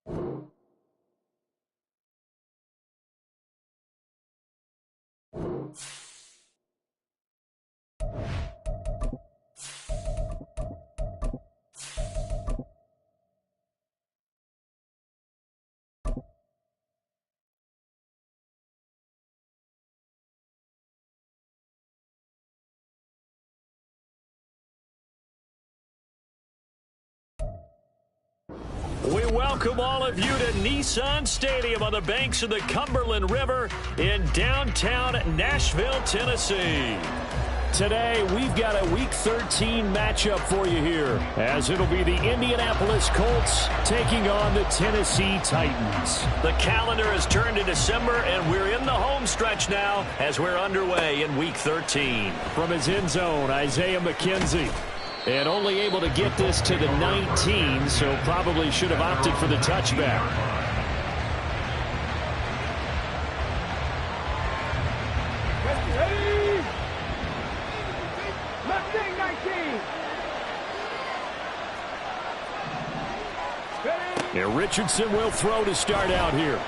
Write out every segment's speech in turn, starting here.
We welcome all of you to Nissan Stadium on the banks of the Cumberland River in downtown Nashville, Tennessee. Today, we've got a Week 13 matchup for you here, as it'll be the Indianapolis Colts taking on the Tennessee Titans. The calendar has turned to December, and we're in the home stretch now as we're underway in Week 13. From his end zone, Isaiah McKenzie. And only able to get this to the 19, so probably should have opted for the touchback. Ready? Left wing 19. And Richardson will throw to start out here.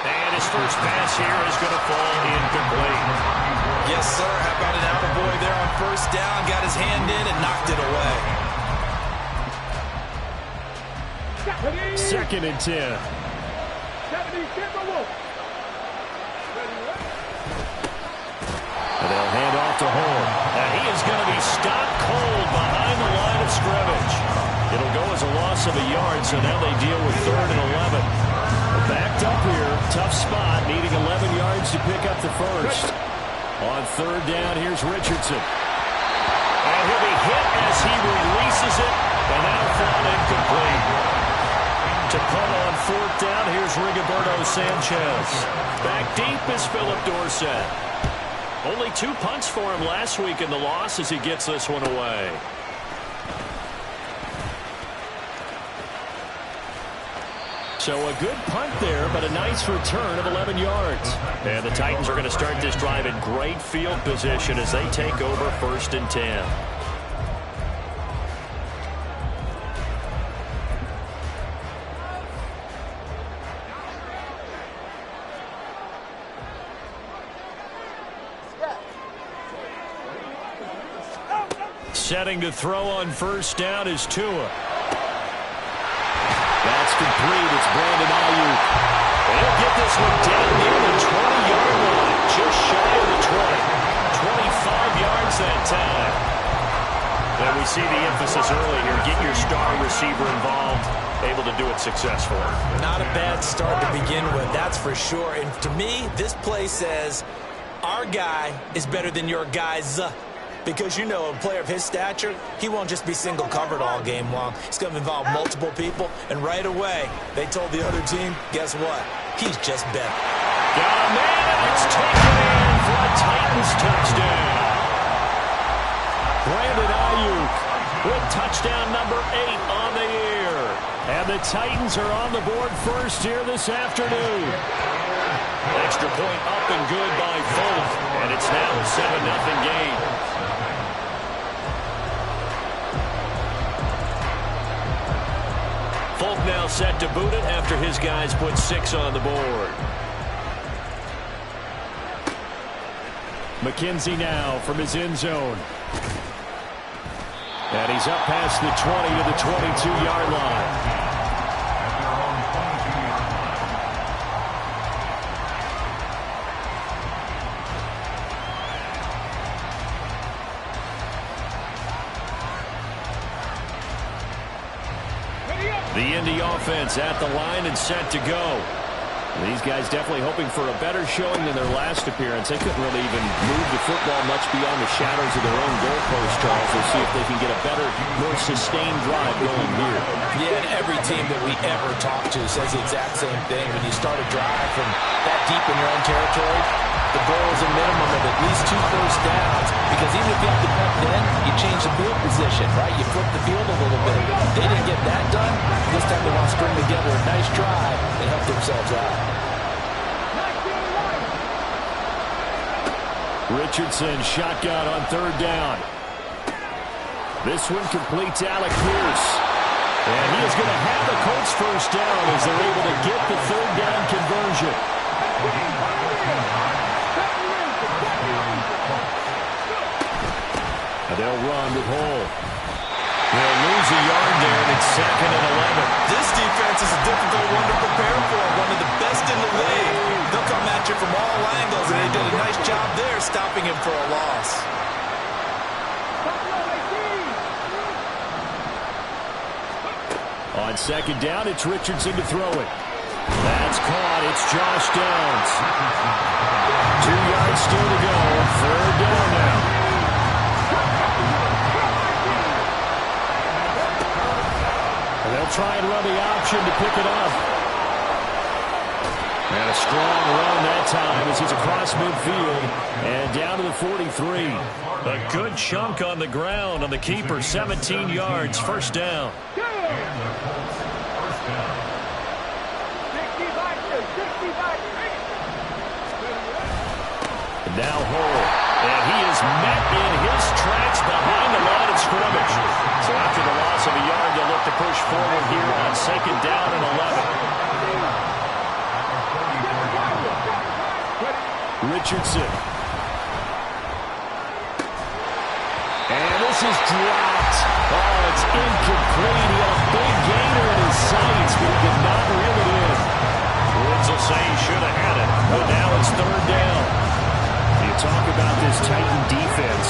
And his first pass here is going to fall incomplete. Yes, sir. How about an attaboy there on first down? Got his hand in and knocked it away. 2nd and 10. And they'll hand off to Horn. And he is going to be stopped cold behind the line of scrimmage. It'll go as a loss of a yard, so now they deal with 3rd and 11. Backed up here. Tough spot, needing 11 yards to pick up the first. On 3rd down, here's Richardson. And he'll be hit as he releases it, and that'll fall incomplete. To punt on 4th down, here's Rigoberto Sanchez. Back deep is Philip Dorsett. Only 2 punts for him last week in the loss as he gets this one away. So a good punt there, but a nice return of 11 yards. And the Titans are going to start this drive in great field position as they take over 1st and 10. Setting to throw on 1st down is Tua. That's complete. It's Brandon Ayuk. And he'll get this one down near the 20-yard line, just shy of the 20. 25 yards that time. And we see the emphasis early here. Get your star receiver involved, able to do it successfully. Not a bad start to begin with, that's for sure. And to me, this play says our guy is better than your guy's. Because, you know, a player of his stature, he won't just be single covered all game long. He's going to involve multiple people, and right away, they told the other team, guess what? He's just better. Got a man, and it's taken in for a Titans touchdown. Brandon Ayuk with touchdown number 8 on the year. And the Titans are on the board first here this afternoon. Extra point up and good by Folk, and it's now a 7-0 game. Folk now set to boot it after his guys put 6 on the board. McKenzie now from his end zone. And he's up past the 20 to the 22-yard line. The Indy offense at the line and set to go. These guys definitely hoping for a better showing than their last appearance. They couldn't really even move the football much beyond the shadows of their own goalpost, Charles. We'll see if they can get a better, more sustained drive going here. Yeah, and every team that we ever talk to says the exact same thing. When you start a drive from that deep in your own territory, the goal is a minimum of at least 2 first downs, because even if you have to punt then, you change the field position, right? You flip the field a little bit. They didn't get that done. This time they want to string together a nice drive and help themselves out. Richardson shotgun on 3rd down. This one complete to Alec Pierce. And he is going to have the Colts first down as they're able to get the third down conversion. And they'll run with Hole. They'll lose a yard there, and it's 2nd and 11. This defense is a difficult one to prepare for, one of the best in the league. They'll come at you from all angles, and they did a nice job there stopping him for a loss. On 2nd down, it's Richardson to throw it. That's caught. It's Josh Downs. 2 yards still to go. 3rd down now. And they'll try and run the option to pick it up. And a strong run that time as he's across midfield and down to the 43. A good chunk on the ground on the keeper. 17 yards. 1st down. And now Hole. And he is met in his tracks behind the line of scrimmage. So after the loss of a yard, they'll look to push forward here on 2nd down and 11. Richardson. And this is dropped. Oh, it's incomplete. He had a big gainer in his sights, but he did not reel it in. Woods will say he should have had it, but now it's 3rd down. You talk about this Titan defense.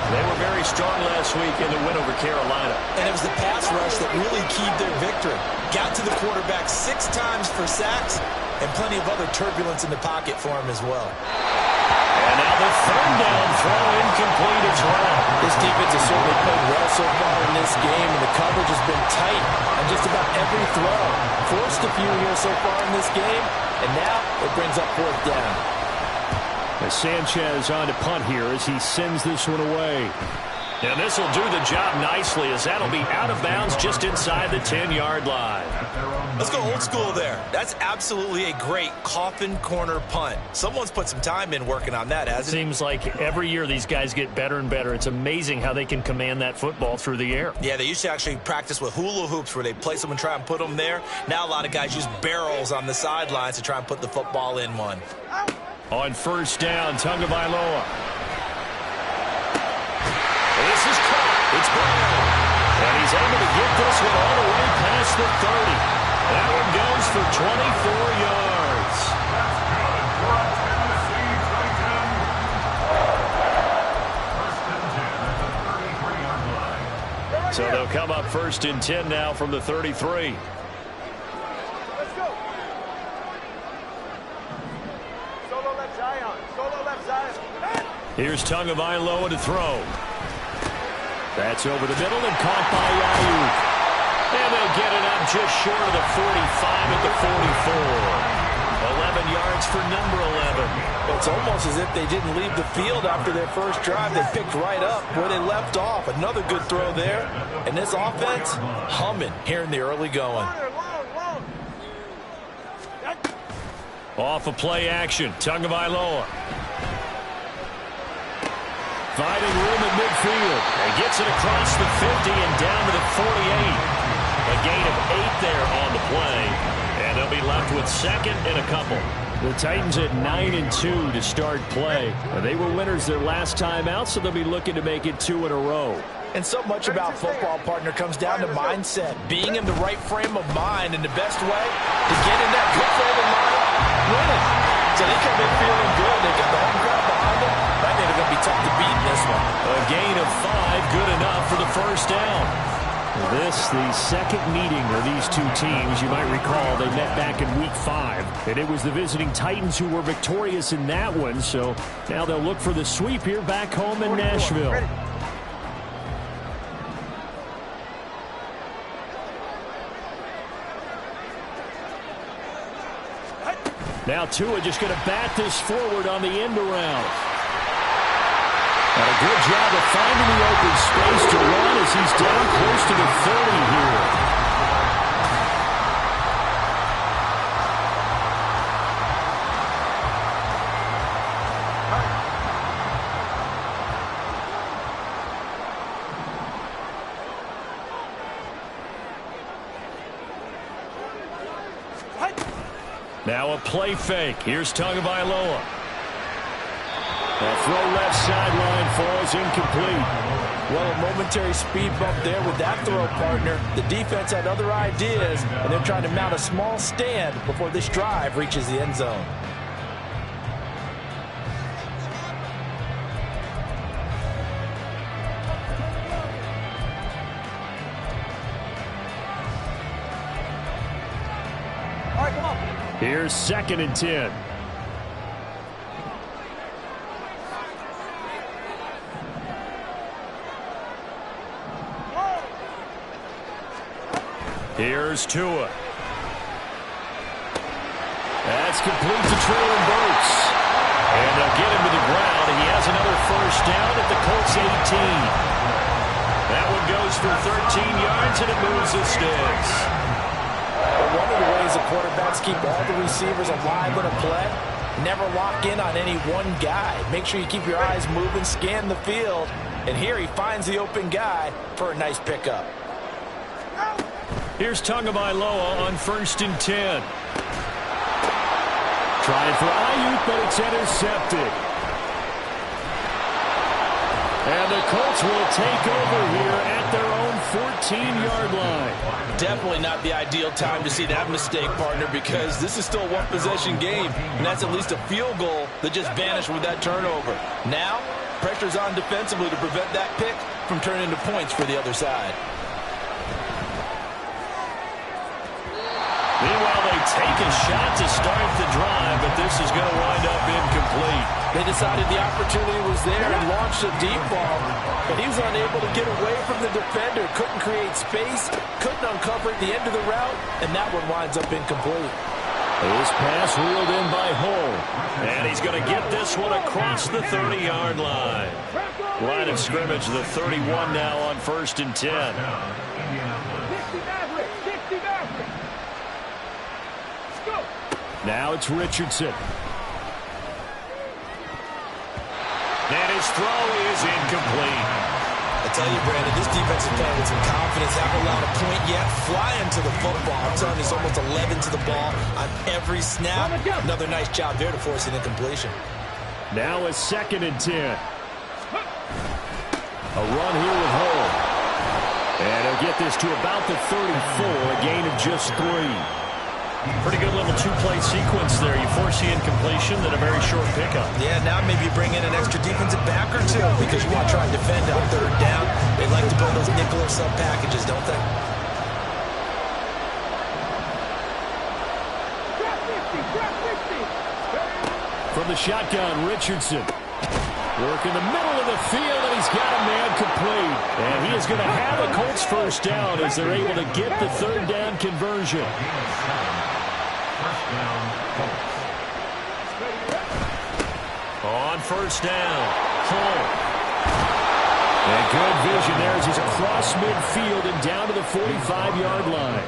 They were very strong last week in the win over Carolina. And it was the pass rush that really keyed their victory. Got to the quarterback 6 times for sacks and plenty of other turbulence in the pocket for him as well. And now the 3rd down throw incomplete as well. This defense has certainly played well so far in this game, and the coverage has been tight on just about every throw. Forced a few here so far in this game, and now it brings up 4th down. As Sanchez on to punt here as he sends this one away. And this will do the job nicely as that'll be out of bounds just inside the 10-yard line. Let's go old school there. That's absolutely a great coffin corner punt. Someone's put some time in working on that, hasn't it? Seems like every year these guys get better and better. It's amazing how they can command that football through the air. Yeah, they used to actually practice with hula hoops where they place them and try and put them there. Now a lot of guys use barrels on the sidelines to try and put the football in one. On 1st down, Tagovailoa. This is caught. It's Brown. And he's able to get this one all the way past the 30. That one goes for 24 yards. So they'll come up 1st and 10 now from the 33. Here's Tagovailoa to throw. That's over the middle and caught by Ayuk. And they'll get it up just short of the 45 at the 44. 11 yards for number 11. It's almost as if they didn't leave the field after their first drive. They picked right up where they left off. Another good throw there. And this offense, humming here in the early going. Off a play action, Tagovailoa. Finding room at midfield. And gets it across the 50 and down to the 48. A gain of 8 there on the play. And they'll be left with 2nd and a couple. The Titans at 9-2 to start play. They were winners their last time out, so they'll be looking to make it 2 in a row. And so much about football, partner, comes down to mindset. Being in the right frame of mind, and the best way to get in that good frame of mind, winning. So they come in feeling good. They've got the home crowd behind them. I think they're going to be tough to beat in this one. A gain of 5, good enough for the 1st down. This, the 2nd meeting of these 2 teams. You might recall they met back in Week 5. And it was the visiting Titans who were victorious in that one. So now they'll look for the sweep here back home in Nashville. Now Tua just going to bat this forward on the end around. And a good job of finding the open space to run as he's down close to the 30 here. Now a play fake. Here's Tagovailoa. That throw left sideline falls incomplete. Well, a momentary speed bump there with that throw, partner. The defense had other ideas, and they're trying to mount a small stand before this drive reaches the end zone. All right, come on. Here's 2nd and 10. Here's Tua. That's complete to Traylon Burks. And they'll get him to the ground. He has another first down at the Colts 18. That one goes for 13 yards, and it moves the sticks. Well, one of the ways the quarterbacks keep all the receivers alive in a play, never lock in on any one guy. Make sure you keep your eyes moving, scan the field. And here he finds the open guy for a nice pickup. Here's Tagovailoa on 1st and 10. Trying for Ayuk, but it's intercepted. And the Colts will take over here at their own 14-yard line. Definitely not the ideal time to see that mistake, partner, because this is still a one-possession game, and that's at least a field goal that just vanished with that turnover. Now, pressure's on defensively to prevent that pick from turning into points for the other side. Meanwhile, they take a shot to start the drive, but this is going to wind up incomplete. They decided the opportunity was there and launched a deep ball, but he was unable to get away from the defender, couldn't create space, couldn't uncover at the end of the route, and that one winds up incomplete. This pass reeled in by Hull, and he's going to get this one across the 30-yard line. Line of scrimmage, the 31 now on 1st and 10. Now it's Richardson. And his throw is incomplete. I tell you, Brandon, this defense is playing with some confidence. Haven't allowed a point yet. Flying to the football. I'm telling you, it's almost 11 to the ball on every snap. Another nice job there to force an incompletion. Now a 2nd and 10. A run here with Hull. And he'll get this to about the 34, a gain of just 3. Pretty good little two-play sequence there. You force the incompletion, then a very short pickup. Yeah, now maybe you bring in an extra defensive back or two because you want to try and defend on 3rd down. They like to build those nickel or sub packages, don't they? From the shotgun, Richardson. Work in the middle of the field, and he's got a man complete. And he is going to have a Colts first down as they're able to get the 3rd down conversion. On 1st down, Hull. And good vision there as he's across midfield and down to the 45-yard line.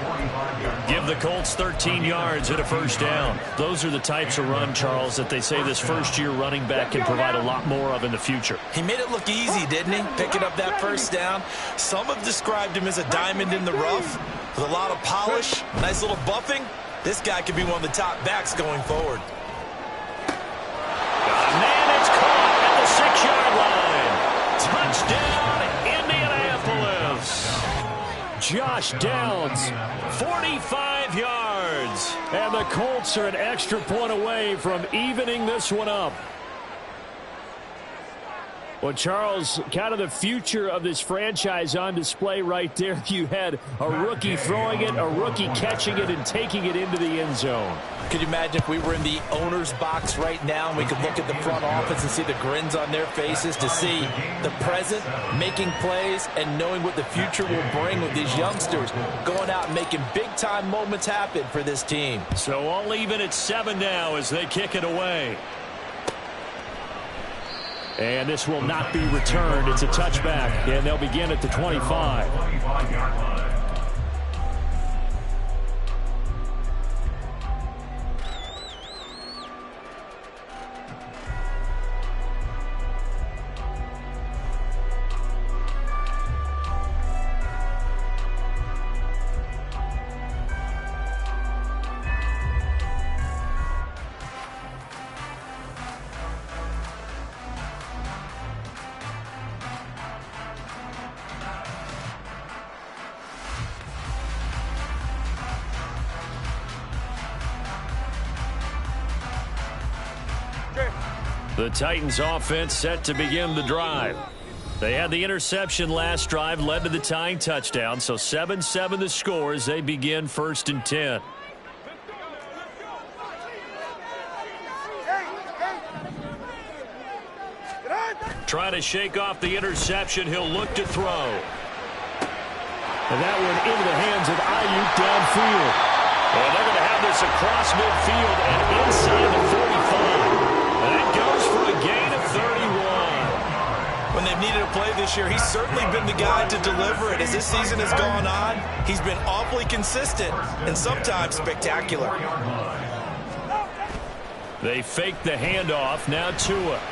Give the Colts 13 yards and a first down. Those are the types of run, Charles, that they say this first-year running back can provide a lot more of in the future. He made it look easy, didn't he? Picking up that first down. Some have described him as a diamond in the rough with a lot of polish, nice little buffing. This guy could be one of the top backs going forward. Man, it's caught at the 6-yard line. Touchdown, Indianapolis. Josh Downs, 45 yards. And the Colts are an extra point away from evening this one up. Well, Charles, kind of the future of this franchise on display right there. You had a rookie throwing it, a rookie catching it, and taking it into the end zone. Could you imagine if we were in the owner's box right now and we could look at the front office and see the grins on their faces, to see the present, making plays, and knowing what the future will bring with these youngsters going out and making big-time moments happen for this team. So all even at 7 now as they kick it away. And this will not be returned. It's a touchback, and they'll begin at the 25. The Titans offense set to begin the drive. They had the interception last drive, led to the tying touchdown, so 7-7 the score as they begin 1st and 10. Trying to shake off the interception. He'll look to throw. And that one into the hands of Ayuk downfield. And they're going to have this across midfield and inside the 45. That goes for a gain of 31. When they've needed a play this year, he's certainly been the guy to deliver it. As this season has gone on, he's been awfully consistent and sometimes spectacular. They fake the handoff. Now Tua.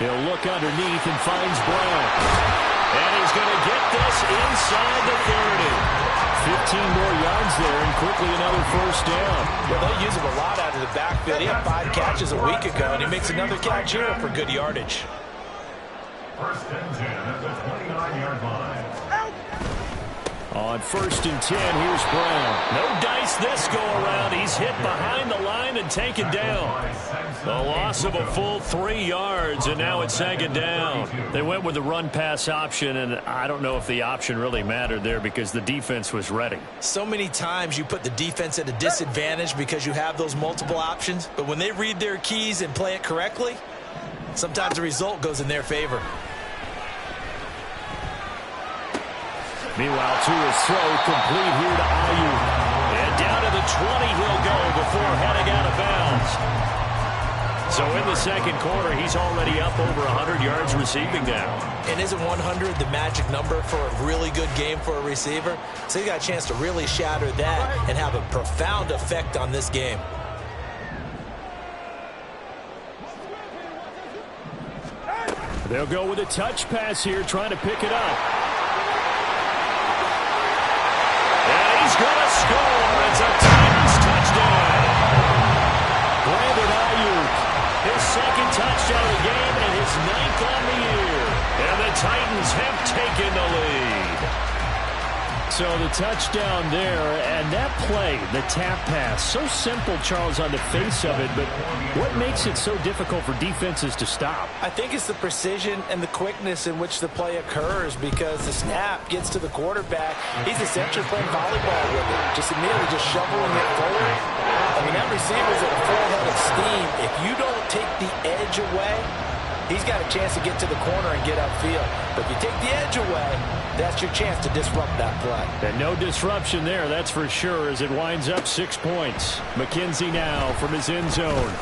He'll look underneath and finds Brown. And he's going to get this inside the 30. 15 more yards there and quickly another 1st down. Well, they'll use him a lot out of the backfield. He had 5 catches a week ago, and he makes another catch here for good yardage. 1st and 10 at the 29-yard line. On 1st and 10, here's Brown. No dice this go-around. He's hit behind the line and taken down. The loss of a full 3 yards, and now it's 2nd down. They went with the run-pass option, and I don't know if the option really mattered there because the defense was ready. So many times you put the defense at a disadvantage because you have those multiple options, but when they read their keys and play it correctly, sometimes the result goes in their favor. Meanwhile, Tua's throw complete here to Ayuk. And down to the 20 he'll go before heading out of bounds. So in the 2nd quarter, he's already up over 100 yards receiving now. And isn't 100 the magic number for a really good game for a receiver? So he got a chance to really shatter that and have a profound effect on this game. They'll go with a touch pass here, trying to pick it up. He's going to score. It's a Titans touchdown. Brandon Ayuk, his 2nd touchdown of the game and his 9th on the year. And the Titans have taken the lead. So the touchdown there, and that play, the tap pass, so simple, Charles, on the face of it, but what makes it so difficult for defenses to stop? I think it's the precision and the quickness in which the play occurs because the snap gets to the quarterback. He's essentially playing volleyball with it, just immediately just shoveling it forward. I mean, that receiver's at a full head of steam. If you don't take the edge away, he's got a chance to get to the corner and get upfield. But if you take the edge away, that's your chance to disrupt that play. And no disruption there, that's for sure, as it winds up 6 points. McKenzie now from his end zone.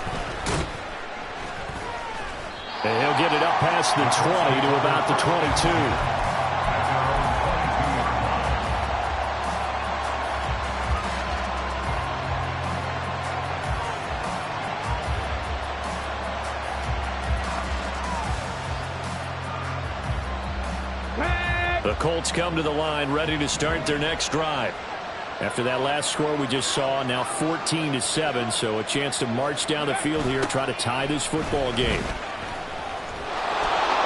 And he'll get it up past the 20 to about the 22. The Colts come to the line, ready to start their next drive. After that last score we just saw, now 14-7, so a chance to march down the field here, try to tie this football game.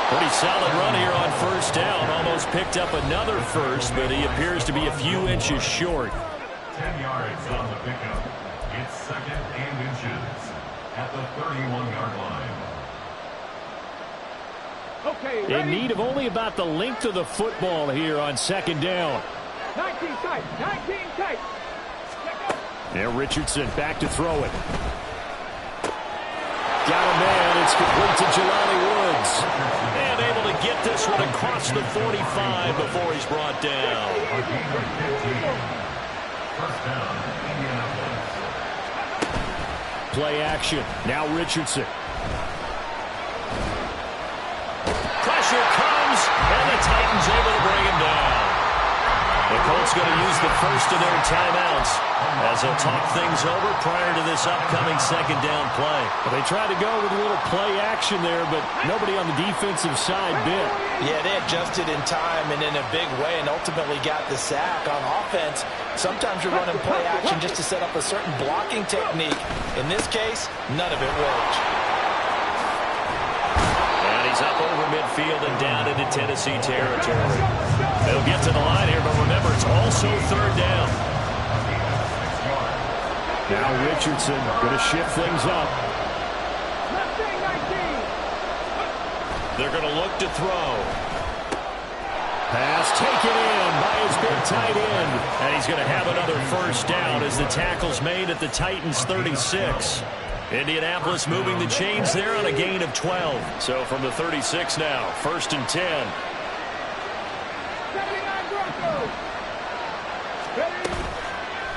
Pretty solid run here on 1st down. Almost picked up another first, but he appears to be a few inches short. 10 yards on the pickup. It's 2nd and inches at the 31-yard line. In need of only about the length of the football here on 2nd down. 19 tight, 19 tight. Now Richardson back to throw it. Got a man. It's complete to Jelani Woods. And able to get this one across the 45 before he's brought down. Play action. Now Richardson. Pressure comes, and the Titans able to bring him down. The Colts going to use the first of their timeouts as they'll talk things over prior to this upcoming 2nd down play. Well, they tried to go with a little play action there, but nobody on the defensive side bit. Yeah, they adjusted in time and in a big way and ultimately got the sack. On offense, sometimes you're running play action just to set up a certain blocking technique. In this case, none of it worked. He's up over midfield and down into Tennessee territory. They'll get to the line here, but remember, it's also 3rd down. Now Richardson going to shift things up. They're going to look to throw. Pass taken in by his big tight end. And he's going to have another first down as the tackle's made at the Titans' 36. Indianapolis moving the chains there on a gain of 12. So from the 36 now, 1st and 10.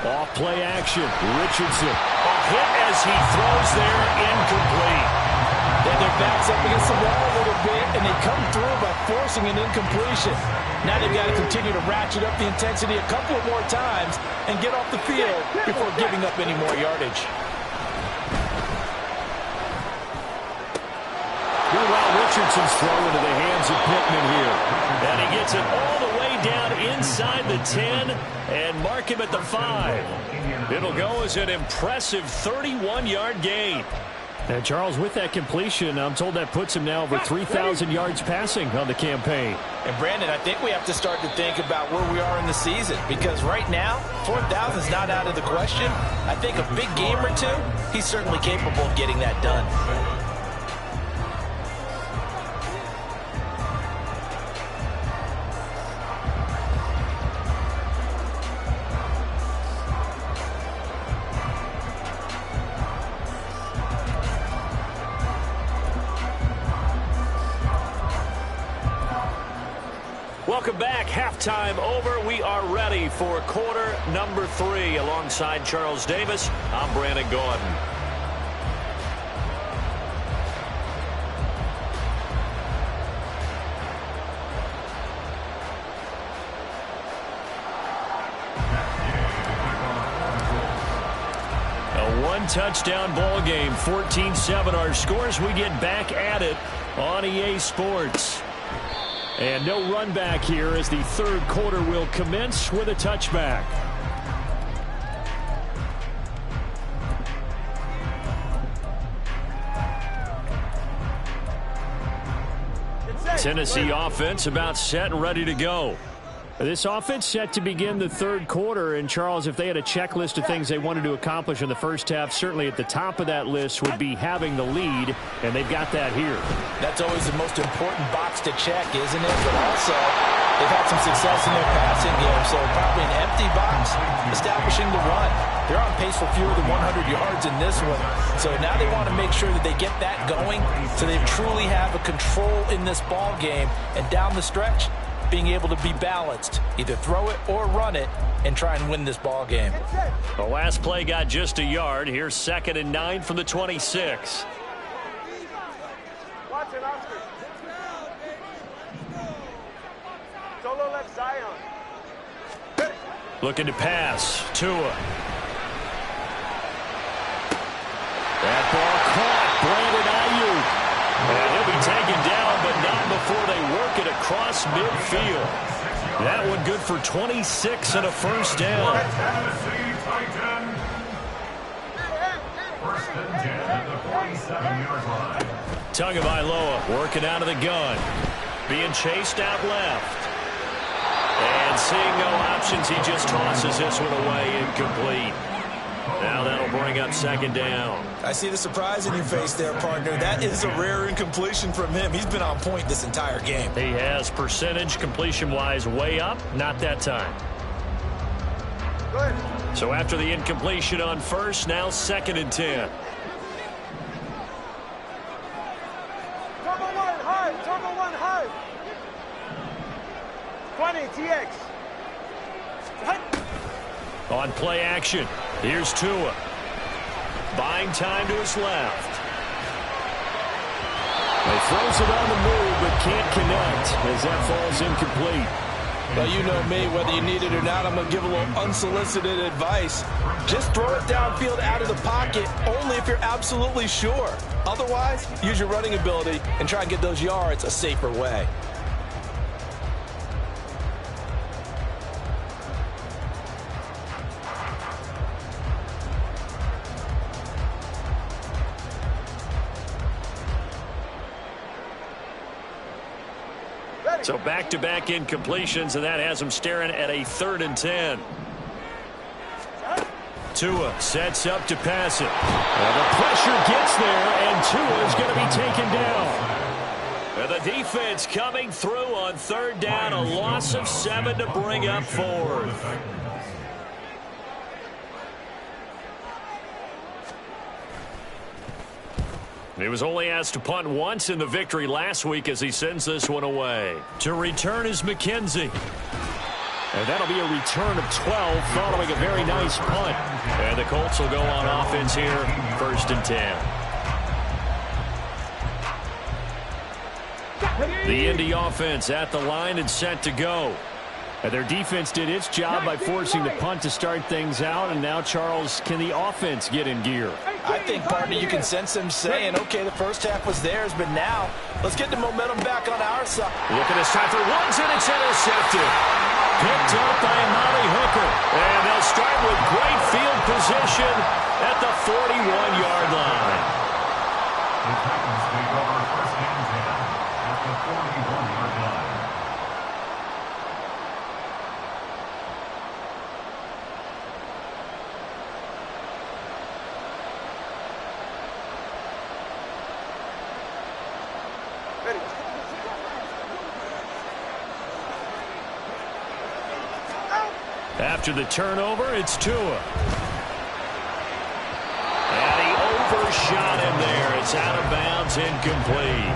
Off play action. Richardson. A hit as he throws there, incomplete. Then their back's up against the wall a little bit, and they come through by forcing an incompletion. Now they've got to continue to ratchet up the intensity a couple of more times and get off the field before giving up any more yardage. Meanwhile, Richardson's throw into the hands of Pittman here. And he gets it all the way down inside the 10 and mark him at the 5. It'll go as an impressive 31-yard gain. And Charles, with that completion, I'm told that puts him now over 3,000 yards passing on the campaign. And Brandon, I think we have to start to think about where we are in the season, because right now, 4,000 is not out of the question. I think a big game or two, he's certainly capable of getting that done. Welcome back. Halftime over. We are ready for quarter number 3. Alongside Charles Davis, I'm Brandon Gaudin. A one-touchdown ball game, 14-7 our scores. We get back at it on EA Sports. And no run back here as the third quarter will commence with a touchback. Tennessee offense about set and ready to go. This offense set to begin the third quarter, and Charles, if they had a checklist of things they wanted to accomplish in the first half, certainly at the top of that list would be having the lead, and they've got that here. That's always the most important box to check, isn't it? But also, they've had some success in their passing game, so probably an empty box establishing the run. They're on pace for fewer than 100 yards in this one, so now they want to make sure that they get that going so they truly have a control in this ball game, and down the stretch, being able to be balanced, either throw it or run it, and try and win this ball game. The last play got just a yard. Here's 2nd and 9 from the 26. Watch it, Oscar. Solo left Zion. Looking to pass. Tua. That ball caught. Brandon Ayuk. And he'll be taken down, but not before they work it across midfield. That one good for 26 and a first down. First and 10 at the 47-yard line. Tagovailoa working out of the gun. Being chased out left. And seeing no options, he just tosses this one away, incomplete. Now that'll bring up 2nd down. I see the surprise in your face there, partner. That is a rare incompletion from him. He's been on point this entire game. He has percentage completion-wise way up. Not that time. Good. So after the incompletion on first, now 2nd and 10. Turbo 1 high. Turbo 1 high. 20 TX. On play action, here's Tua. Buying time to his left. He throws it on the move, but can't connect as that falls incomplete. Well, you know me, whether you need it or not, I'm going to give a little unsolicited advice. Just throw it downfield out of the pocket, only if you're absolutely sure. Otherwise, use your running ability and try and get those yards a safer way. So back-to-back incompletions, and that has him staring at a 3rd and 10. Tua sets up to pass it. And the pressure gets there, and Tua is going to be taken down. And the defense coming through on third down. A loss of 7 to bring up fourth. He was only asked to punt once in the victory last week as he sends this one away. To return is McKenzie. And that'll be a return of 12 following a very nice punt. And the Colts will go on offense here, 1st and 10. The Indy offense at the line and set to go. And their defense did its job by forcing the punt to start things out. And now, Charles, can the offense get in gear? I think, partner, you can sense them saying, okay, the first half was theirs, but now let's get the momentum back on our side. Look at this time for ones, and it's intercepted. Picked up by Amari Hooker. And they'll start with great field position at the 41-yard line. The Titans take over 1st and 10 at the 41-yard line. After the turnover, it's Tua. And he overshot him there. It's out of bounds, incomplete.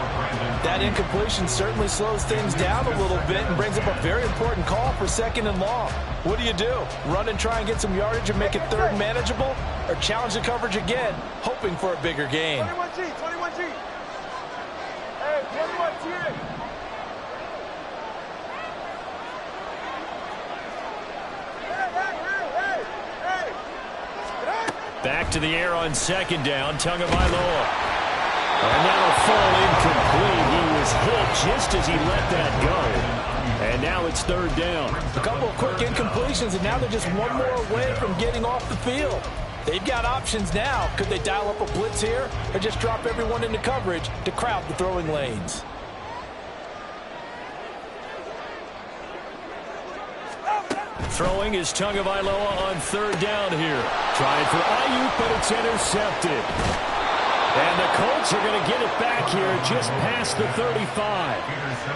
That incompletion certainly slows things down a little bit and brings up a very important call for 2nd and long. What do? Run and try and get some yardage and make it 3rd manageable? Or challenge the coverage again, hoping for a bigger gain? 21G, 21G. Hey, 21G. Back to the air on 2nd down, Tagovailoa. And that'll fall incomplete. He was hit just as he let that go. And now it's 3rd down. A couple of quick incompletions, and now they're just one more away from getting off the field. They've got options now. Could they dial up a blitz here or just drop everyone into coverage to crowd the throwing lanes? Throwing is Tagovailoa on 3rd down here. Trying for Ayuk, but it's intercepted. And the Colts are going to get it back here just past the 35.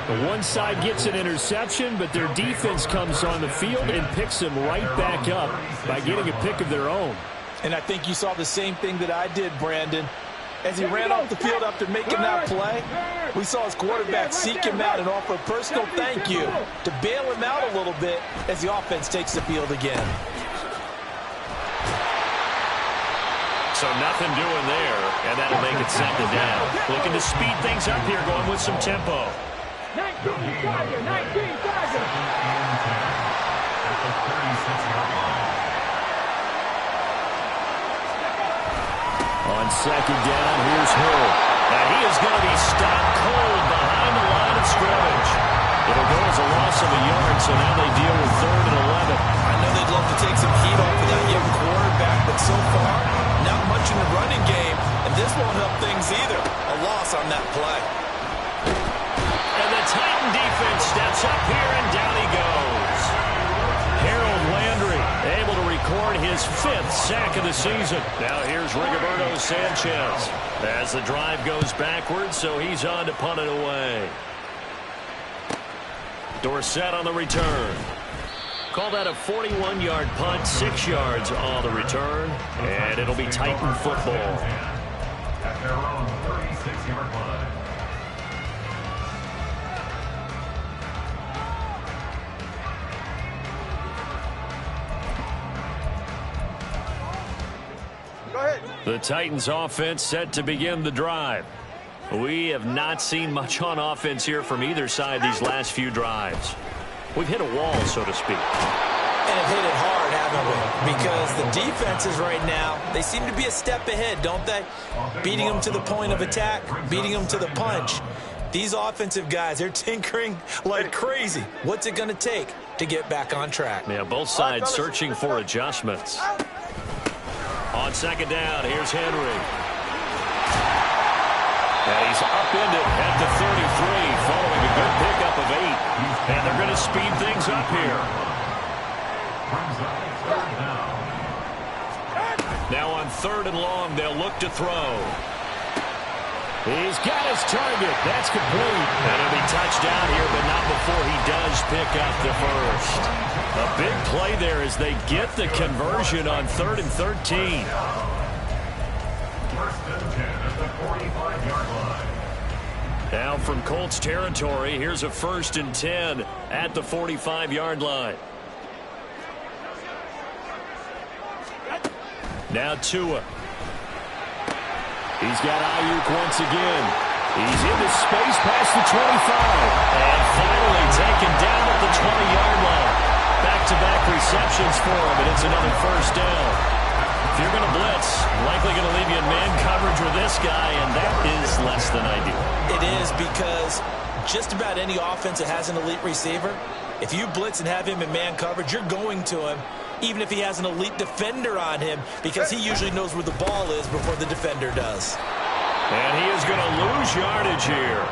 The one side gets an interception, but their defense comes on the field and picks them right back up by getting a pick of their own. And I think you saw the same thing that I did, Brandon. As he ran off the field after making that play, we saw his quarterback seek him out and offer a personal thank you to bail him out a little bit as the offense takes the field again. So nothing doing there, and that'll make it 2nd down. Looking to speed things up here, going with some tempo. 19, Tiger, 19, Tiger. At the 36-yard line. On 2nd down, here's Hill. And he is going to be stopped cold behind the line of scrimmage. It'll go as a loss of a yard, so now they deal with 3rd and 11. I know they'd love to take some heat off of that young quarterback, but so far, not much in the running game, and this won't help things either. A loss on that play. And the Titan defense steps up here, and down he goes. Harold Landry able to record his 5th sack of the season. Now here's Rigoberto Sanchez as the drive goes backwards, so he's on to punt it away. Dorsett on the return. Call that a 41-yard punt, 6 yards on the return, and it'll be Titan football. At their own 36-yard line. Go ahead. The Titans offense set to begin the drive. We have not seen much on offense here from either side these last few drives. We've hit a wall, so to speak. And have hit it hard, haven't we? Because the defenses right now, they seem to be a step ahead, don't they? Beating them to the point of attack, beating them to the punch. These offensive guys, they're tinkering like crazy. What's it going to take to get back on track? Yeah, both sides searching for adjustments. On 2nd down, here's Henry. And he's upended at the 33 following a good pickup of 8. And they're going to speed things up here. Now on 3rd and long, they'll look to throw. He's got his target. That's complete. And he'll be touched down here, but not before he does pick up the first. A big play there as they get the conversion on 3rd and 13. First and 10 at the 45-yard line. Now from Colts territory, here's a 1st and 10 at the 45-yard line. Now Tua. He's got Ayuk once again. He's into space past the 25. And finally taken down at the 20-yard line. Back-to-back receptions for him, and it's another first down. If you're going to blitz, likely going to leave you in man coverage with this guy, and that is less than ideal. It is, because just about any offense that has an elite receiver, if you blitz and have him in man coverage, you're going to him, even if he has an elite defender on him, because he usually knows where the ball is before the defender does. And he is going to lose yardage here.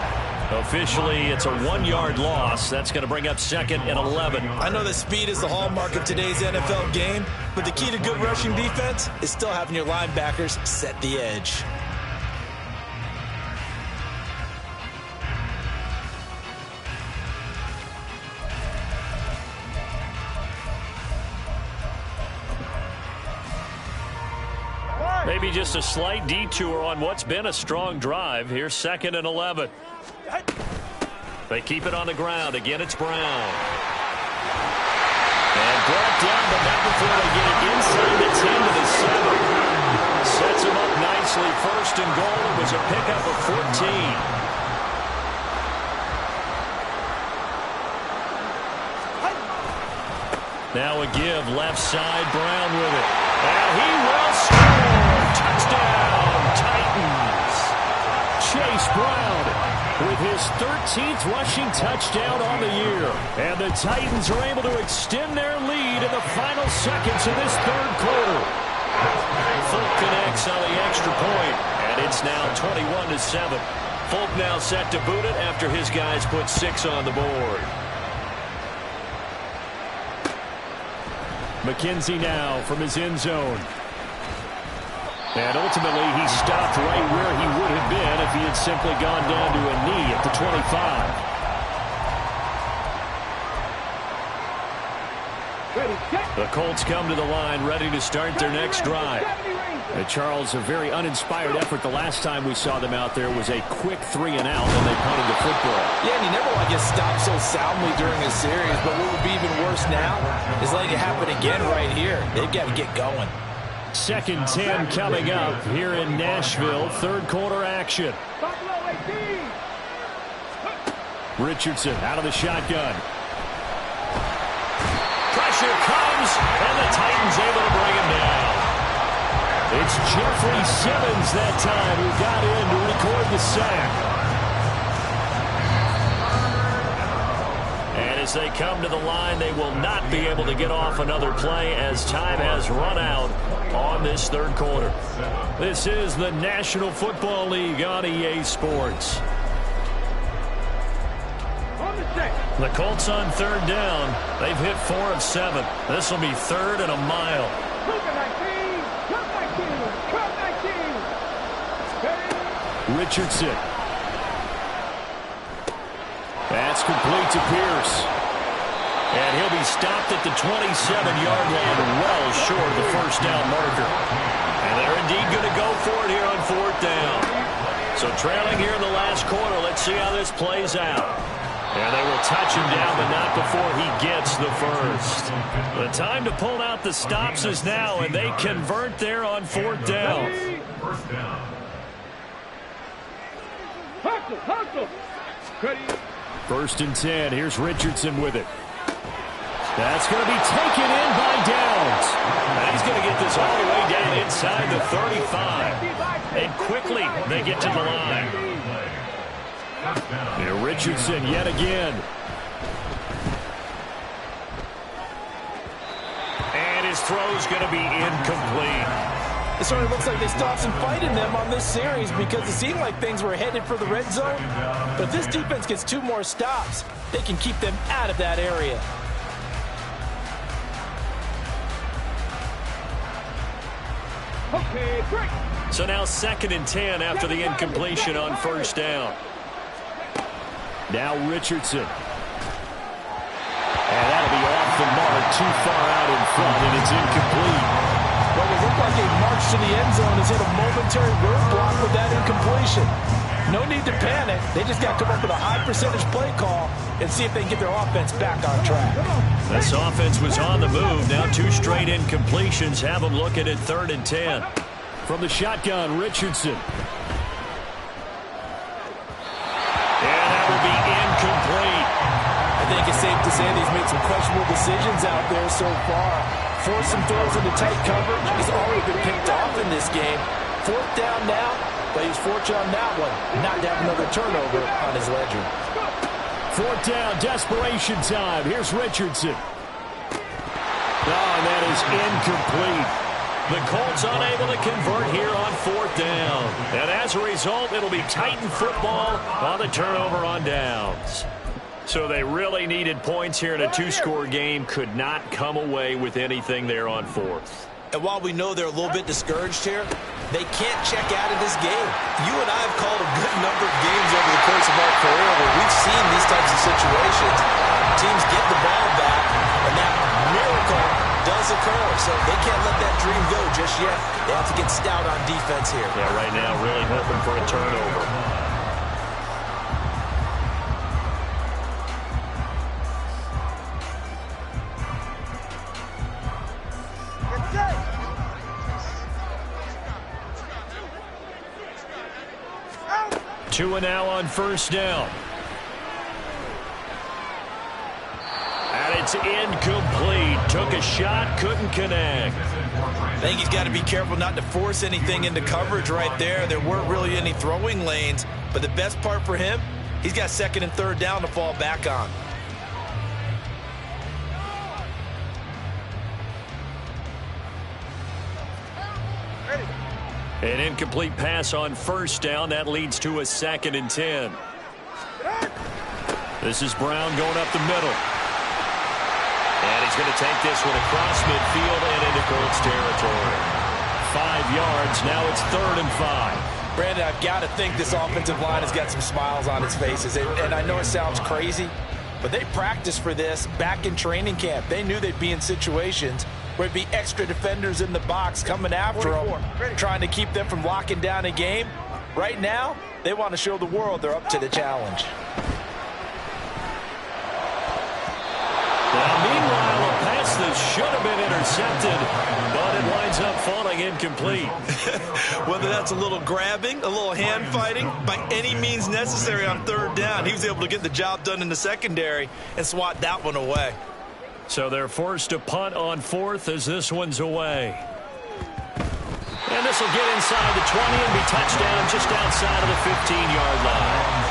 Officially, it's a 1-yard loss. That's going to bring up 2nd and 11. I know that speed is the hallmark of today's NFL game, but the key to good rushing defense is still having your linebackers set the edge. Maybe just a slight detour on what's been a strong drive. Here's 2nd and 11. They keep it on the ground. Again, it's Brown. And brought down, but not before they get it inside the 10 to the 7. Sets him up nicely. 1st and goal. It was a pickup of 14. Now a give, left side, Brown with it. And he will score! Touchdown, Titans! Chase Brown with his 13th rushing touchdown on the year. And the Titans are able to extend their lead in the final seconds of this 3rd quarter. Folk connects on the extra point, and it's now 21-7. Folk now set to boot it after his guys put 6 on the board. McKenzie now from his end zone. And ultimately, he stopped right where he would have been if he had simply gone down to a knee at the 25. The Colts come to the line ready to start their next drive. Charles, a very uninspired effort the last time we saw them out there was a quick 3-and-out when they punted the football. Yeah, and you never want to get stopped so soundly during a series, but what would be even worse now is letting it happen again right here. They've got to get going. 2nd 10 coming up here in Nashville. 3rd quarter action. Richardson out of the shotgun. Pressure comes, and the Titans able to bring him down. It's Jeffrey Simmons that time who got in to record the sack. And as they come to the line, they will not be able to get off another play as time has run out on this 3rd quarter. This is the National Football League on EA Sports. The Colts on 3rd down. They've hit 4 of 7. This will be 3rd and a mile. Richardson. That's complete to Pierce. And he'll be stopped at the 27-yard line, well short of the 1st down marker. And they're indeed going to go for it here on 4th down. So trailing here in the last quarter, let's see how this plays out. And they will touch him down, but not before he gets the first. The time to pull out the stops is now, and they convert there on 4th down. 1st down. Hustle. Ready. 1st and 10. Here's Richardson with it. That's going to be taken in by Downs. And he's going to get this all the way down inside the 35. And quickly they get to the line. And Richardson yet again. And his throw's going to be incomplete. It certainly looks like they still have some fight in them on this series because it seemed like things were headed for the red zone. But if this defense gets 2 more stops, they can keep them out of that area. Okay, break. So now 2nd and 10 after the incompletion on first down. Now Richardson. And that'll be off the mark, too far out in front, and it's incomplete. Well, it looked like a march to the end zone has hit a momentary roadblock with that incompletion. No need to panic. They just got to come up with a high percentage play call and see if they can get their offense back on track. This offense was on the move. Now 2 straight incompletions have them looking at 3rd and 10. From the shotgun, Richardson. And that will be incomplete. I think it's safe to say that he's made some questionable decisions out there so far. Forced some throws into tight coverage. He's already been picked off in this game. 4th down now, but he's fortunate on that one not to have another turnover on his ledger. 4th down, desperation time. Here's Richardson. Oh, and that is incomplete. The Colts unable to convert here on 4th down. And as a result, it'll be Titan football on the turnover on downs. So they really needed points here in a 2-score game. Could not come away with anything there on 4th. And while we know they're a little bit discouraged here, they can't check out of this game. You and I have called a good number of games over the course of our career where we've seen these types of situations. Teams get the ball back, and that miracle does occur. So they can't let that dream go just yet. They have to get stout on defense here. Yeah, right now really hoping for a turnover. Two and now on first down. And it's incomplete. Took a shot, couldn't connect. I think he's got to be careful not to force anything into coverage right there. There weren't really any throwing lanes. But the best part for him, he's got 2nd and 3rd down to fall back on. An incomplete pass on first down. That leads to a 2nd and 10. This is Brown going up the middle. And he's going to take this one across midfield and into Colts territory. 5 yards. Now it's 3rd and 5. Brandon, I've got to think this offensive line has got some smiles on its faces. And I know it sounds crazy, but they practiced for this back in training camp. They knew they'd be in situations where it'd be extra defenders in the box coming after them, trying to keep them from locking down a game. Right now, they want to show the world they're up to the challenge. Now, meanwhile, a pass that should have been intercepted, but it winds up falling incomplete. Whether that's a little grabbing, a little hand fighting, by any means necessary on 3rd down, he was able to get the job done in the secondary and swat that one away. So they're forced to punt on 4th as this one's away. And this will get inside the 20 and be touchdown just outside of the 15-yard line.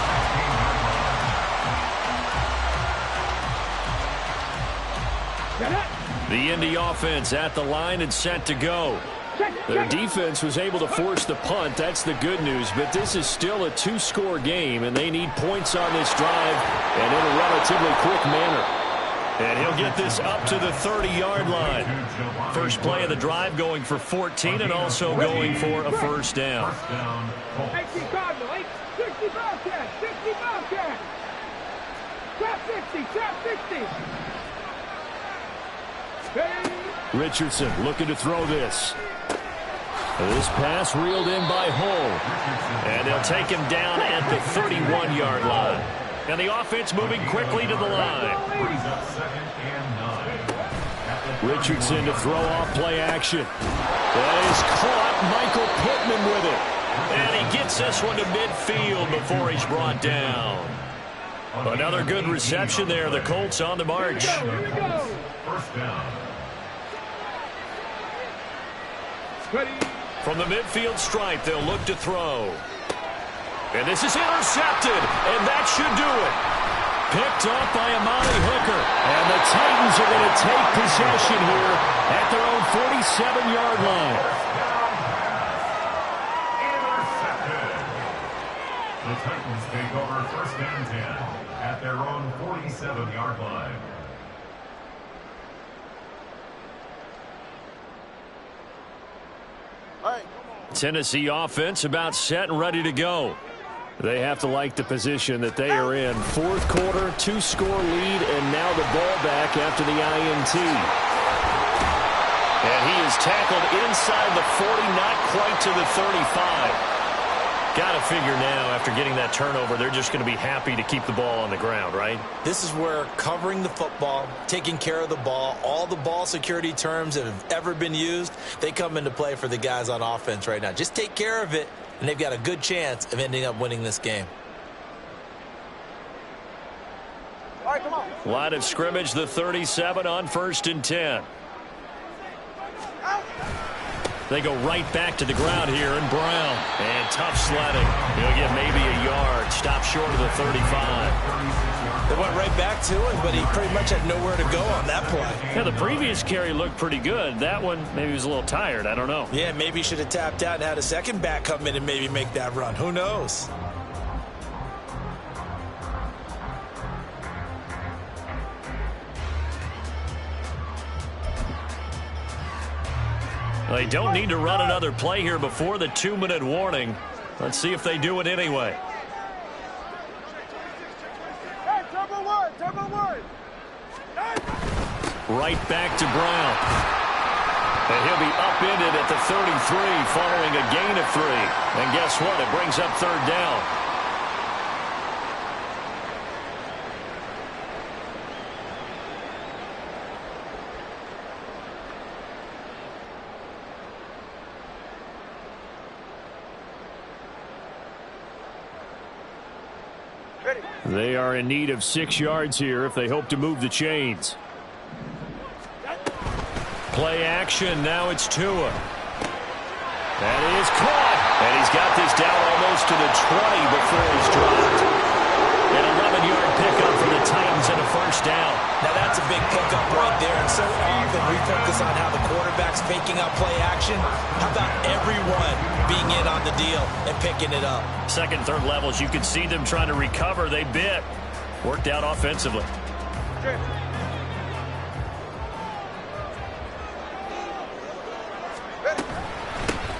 The Indy offense at the line and set to go. Their defense was able to force the punt. That's the good news. But this is still a 2-score game, and they need points on this drive and in a relatively quick manner. And he'll get this up to the 30-yard line. First play of the drive going for 14 and also going for a first down. 60 Cardinal, 60 Bobcat, 60 Bobcat. Trap 60, trap 60. Richardson looking to throw this. This pass reeled in by Hull. And they'll take him down at the 31-yard line. And the offense moving quickly to the line. Richardson to throw off play action. That is caught. Michael Pittman with it. And he gets this one to midfield before he's brought down. Another good reception there. The Colts on the march. First down. From the midfield stripe, they'll look to throw. And this is intercepted, and that should do it. Picked up by Amani Hooker. And the Titans are going to take possession here at their own 47-yard line. Intercepted. The Titans take over 1st and 10 at their own 47-yard line. Tennessee offense about set and ready to go. They have to like the position that they are in. Fourth quarter, 2-score lead, and now the ball back after the INT. And he is tackled inside the 40, not quite to the 35. Got to figure now, after getting that turnover, they're just going to be happy to keep the ball on the ground, right? This is where covering the football, taking care of the ball, all the ball security terms that have ever been used, they come into play for the guys on offense right now. Just take care of it, and they've got a good chance of ending up winning this game. All right, come on. Line of scrimmage, the 37 on 1st and 10. They go right back to the ground here, and Brown. And tough sledding. He'll get maybe a yard. Stop short of the 35. They went right back to him, but he pretty much had nowhere to go on that play. Yeah, the previous carry looked pretty good. That one, maybe he was a little tired. I don't know. Yeah, maybe he should have tapped out and had a second back come in and maybe make that run. Who knows? They don't need to run another play here before the 2-minute warning. Let's see if they do it anyway. Hey, turbo one, turbo one. Right back to Brown. And he'll be upended at the 33 following a gain of 3. And guess what? It brings up 3rd down. They are in need of 6 yards here if they hope to move the chains. Play action. Now it's Tua. That is caught. And he's got this down almost to the 20 before he's dropped. An 11-yard pickup for the Titans and a 1st down. Now that's a big pickup right there. And so often we focus on how the quarterback's faking out play action. How about everyone being in on the deal and picking it up? Second, third levels, you could see them trying to recover. They bit. Worked out offensively. Okay.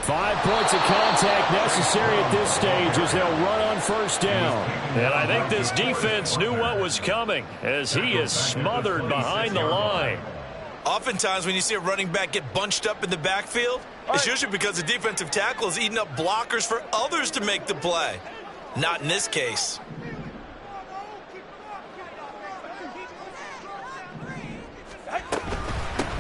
5 points of contact necessary at this stage as they'll run on 1st down. And I think this defense knew what was coming as he is smothered behind the line. Oftentimes when you see a running back get bunched up in the backfield, it's usually because the defensive tackle is eating up blockers for others to make the play. Not in this case.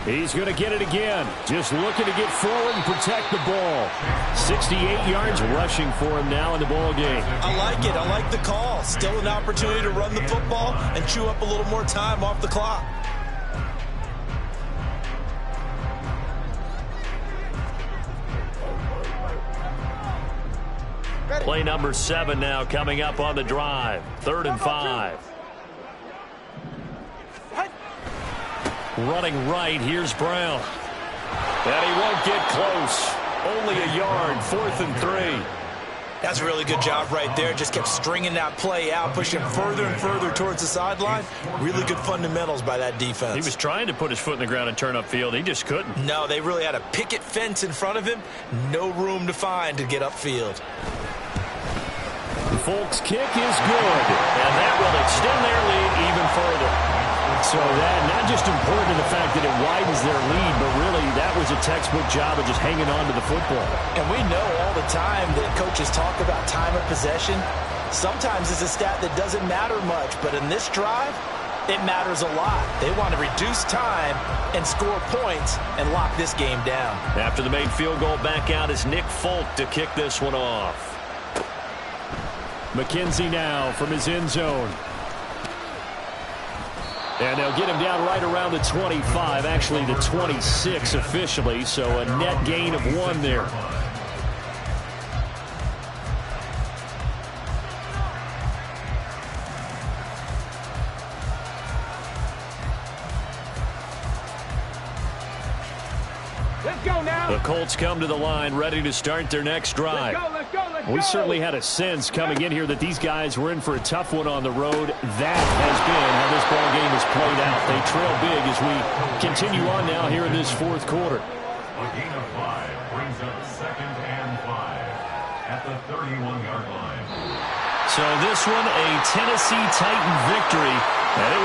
He's going to get it again. Just looking to get forward and protect the ball. 68 yards rushing for him now in the ball game. I like it. I like the call. Still an opportunity to run the football and chew up a little more time off the clock. Play number 7 now coming up on the drive. 3rd and 5. Running right, here's Brown. And he won't get close. Only a yard, 4th and 3. That's a really good job right there. Just kept stringing that play out, pushing further and further towards the sideline. Really good fundamentals by that defense. He was trying to put his foot in the ground and turn upfield. He just couldn't. No, they really had a picket fence in front of him. No room to find to get upfield. Folks' kick is good. And that will extend their lead even further. So that not just important in the fact that it widens their lead, but really that was a textbook job of just hanging on to the football. And we know all the time that coaches talk about time of possession. Sometimes it's a stat that doesn't matter much, but in this drive, it matters a lot. They want to reduce time and score points and lock this game down. After the made field goal, back out is Nick Folk to kick this one off. McKenzie now from his end zone. And they'll get him down right around the 25, actually the 26 officially, so a net gain of 1 there. Let's go now. The Colts come to the line, ready to start their next drive. Let's go, let's go. We certainly had a sense coming in here that these guys were in for a tough one on the road. That has been how this ball game has played out. They trail big as we continue on now here in this 4th quarter. A gain of 5 brings up 2nd and 5. the 31-yard line. So this one, a Tennessee Titan victory. And it